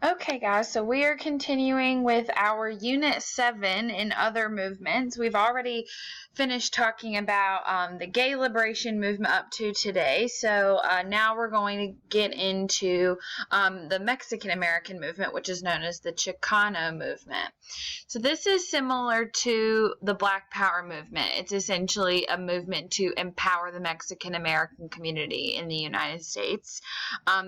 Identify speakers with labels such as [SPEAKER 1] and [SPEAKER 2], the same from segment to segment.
[SPEAKER 1] Okay, guys, so we are continuing with our Unit 7 in other movements. We've already finished talking about the gay liberation movement up to today, so now we're going to get into the Mexican American movement, which is known as the Chicano Movement. So this is similar to the Black Power movement. It's essentially a movement to empower the Mexican American community in the United States.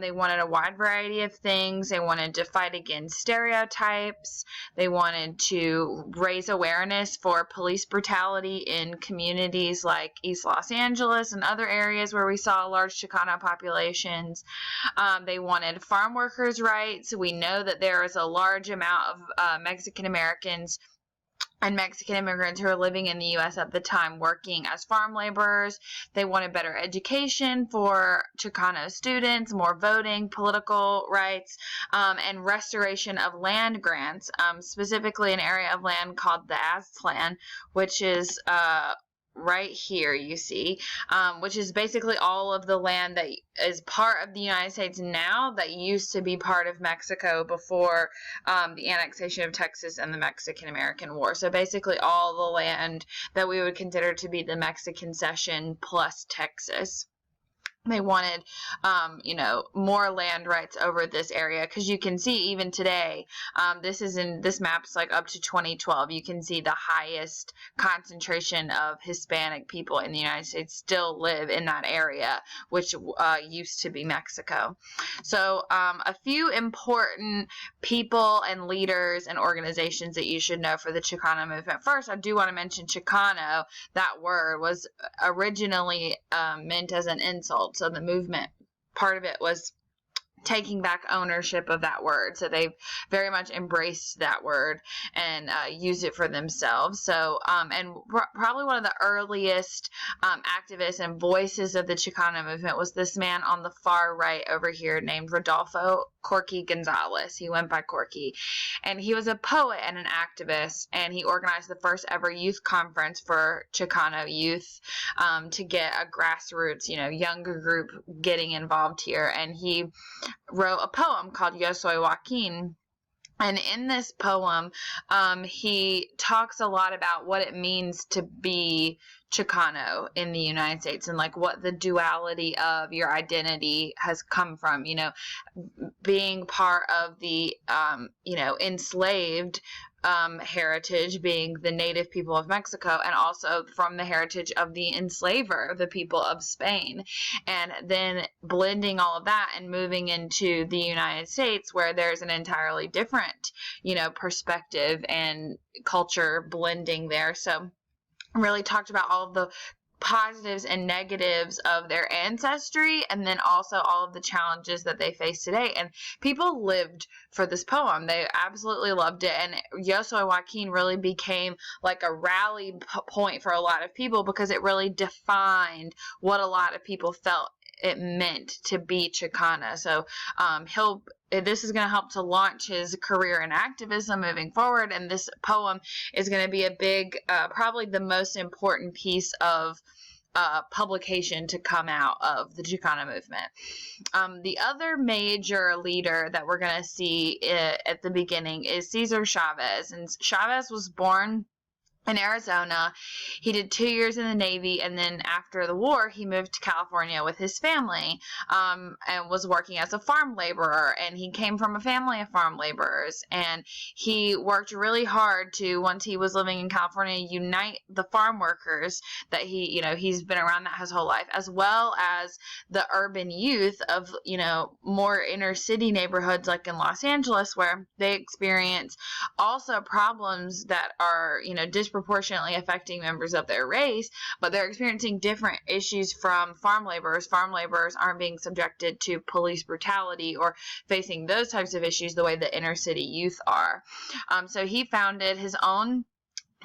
[SPEAKER 1] They wanted a wide variety of things. They wanted to fight against stereotypes. They wanted to raise awareness for police brutality in communities like East Los Angeles and other areas where we saw large Chicano populations. They wanted farm workers' rights. We know that there is a large amount of Mexican Americans and Mexican immigrants who are living in the U.S. at the time working as farm laborers. They wanted better education for Chicano students, more voting, political rights, and restoration of land grants, specifically an area of land called the Aztlan, which is right here, you see, which is basically all of the land that is part of the United States now that used to be part of Mexico before the annexation of Texas and the Mexican-American War. So basically all the land that we would consider to be the Mexican cession plus Texas. They wanted, more land rights over this area, because you can see even today, this map's like up to 2012. You can see the highest concentration of Hispanic people in the United States still live in that area, which used to be Mexico. So a few important people and leaders and organizations that you should know for the Chicano movement. First, I do want to mention Chicano. That word was originally meant as an insult. So the movement, part of it was taking back ownership of that word. So they've very much embraced that word and used it for themselves. So, and probably one of the earliest activists and voices of the Chicano movement was this man on the far right over here named Rodolfo Corky Gonzalez. He went by Corky. And he was a poet and an activist, and he organized the first ever youth conference for Chicano youth to get a grassroots, younger group getting involved here. And he wrote a poem called Yo Soy Joaquin. And in this poem, he talks a lot about what it means to be Chicano in the United States and like what the duality of your identity has come from, being part of the, enslaved heritage, being the native people of Mexico, and also from the heritage of the enslaver, the people of Spain, and then blending all of that and moving into the United States where there's an entirely different, perspective and culture blending there. So really talked about all of the positives and negatives of their ancestry, and then also all of the challenges that they face today. And people lived for this poem. They absolutely loved it. And Yo Soy Joaquin really became like a rally point for a lot of people because it really defined what a lot of people felt it meant to be Chicana. So this is going to help to launch his career in activism moving forward. And this poem is going to be a big, probably the most important piece of publication to come out of the Chicano movement. The other major leader that we're going to see at the beginning is Cesar Chavez. And Chavez was born in Arizona. He did 2 years in the Navy, and then after the war, he moved to California with his family and was working as a farm laborer. And he came from a family of farm laborers, and he worked really hard to, once he was living in California, unite the farm workers that he's been around that his whole life, as well as the urban youth of, more inner city neighborhoods like in Los Angeles, where they experience also problems that are, disproportionately affecting members of their race, but they're experiencing different issues from farm laborers. Farm laborers aren't being subjected to police brutality or facing those types of issues the way the inner city youth are. So he founded his own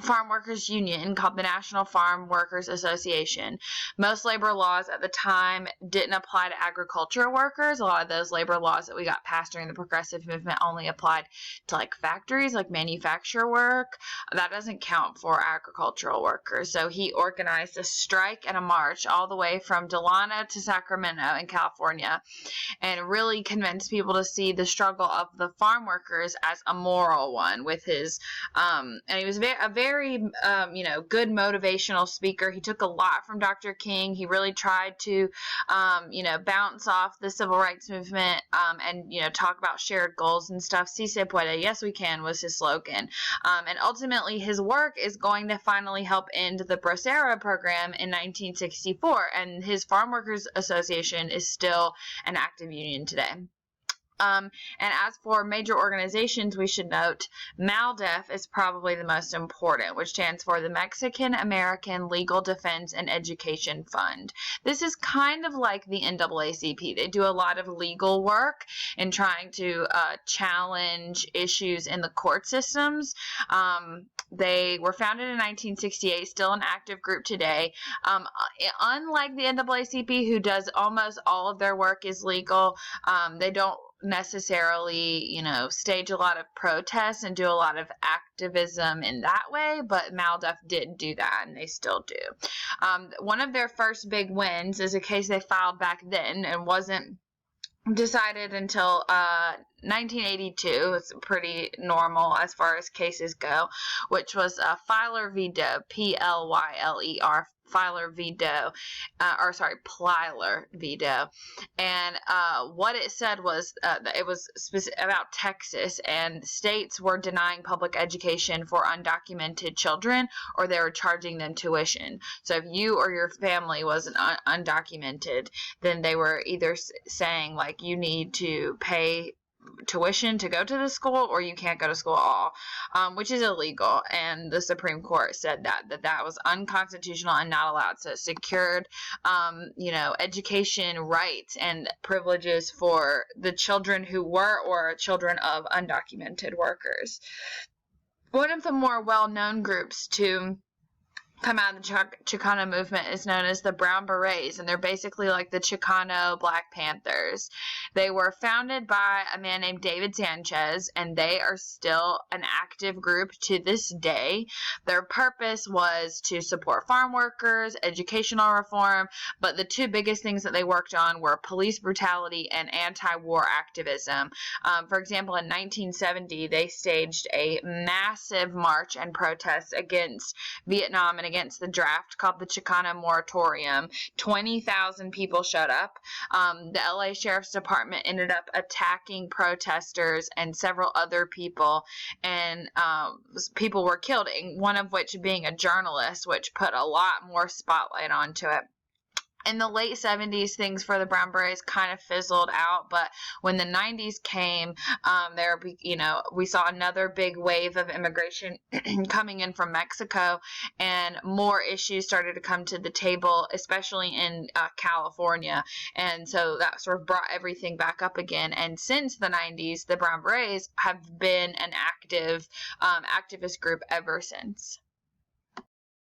[SPEAKER 1] farm workers union called the National Farm Workers Association. Most labor laws at the time didn't apply to agricultural workers. A lot of those labor laws that we got passed during the progressive movement only applied to like factories, like manufacture work. That doesn't count for agricultural workers. So he organized a strike and a march all the way from Delano to Sacramento in California, and really convinced people to see the struggle of the farm workers as a moral one. With his and he was a very good motivational speaker. He took a lot from Dr. King. He really tried to bounce off the civil rights movement and talk about shared goals and stuff. Si se puede, yes we can, was his slogan. And ultimately his work is going to finally help end the Bracero program in 1964, and his Farm Workers Association is still an active union today. And as for major organizations, we should note MALDEF is probably the most important, which stands for the Mexican American Legal Defense and Education Fund. This is kind of like the NAACP. They do a lot of legal work in trying to challenge issues in the court systems. They were founded in 1968, still an active group today. Unlike the NAACP, who does almost all of their work is legal, they don't necessarily, stage a lot of protests and do a lot of activism in that way, but MALDEF did do that, and they still do. One of their first big wins is a case they filed back then and wasn't decided until 1982. It's pretty normal as far as cases go, which was Filer v. Doe, Plyler, Filer v. Doe, Plyler v. Doe. And what it said was it was about Texas, and states were denying public education for undocumented children, or they were charging them tuition. So if you or your family was undocumented, then they were either saying like you need to pay tuition to go to the school, or you can't go to school at all, which is illegal. And the Supreme Court said that was unconstitutional and not allowed. So it secured education rights and privileges for the children who were or children of undocumented workers. One of the more well-known groups to come out of the Chicano movement is known as the Brown Berets, and they're basically like the Chicano Black Panthers. They were founded by a man named David Sanchez, and they are still an active group to this day. Their purpose was to support farm workers, educational reform, but the two biggest things that they worked on were police brutality and anti-war activism. For example, in 1970, they staged a massive march and protest against Vietnam and against the draft called the Chicano Moratorium. 20,000 people showed up. The LA Sheriff's Department ended up attacking protesters and several other people, and people were killed, one of which being a journalist, which put a lot more spotlight onto it. In the late 70s, things for the Brown Berets kind of fizzled out, but when the 90s came, we saw another big wave of immigration coming in from Mexico, and more issues started to come to the table, especially in California, and so that sort of brought everything back up again. And since the 90s, the Brown Berets have been an active activist group ever since.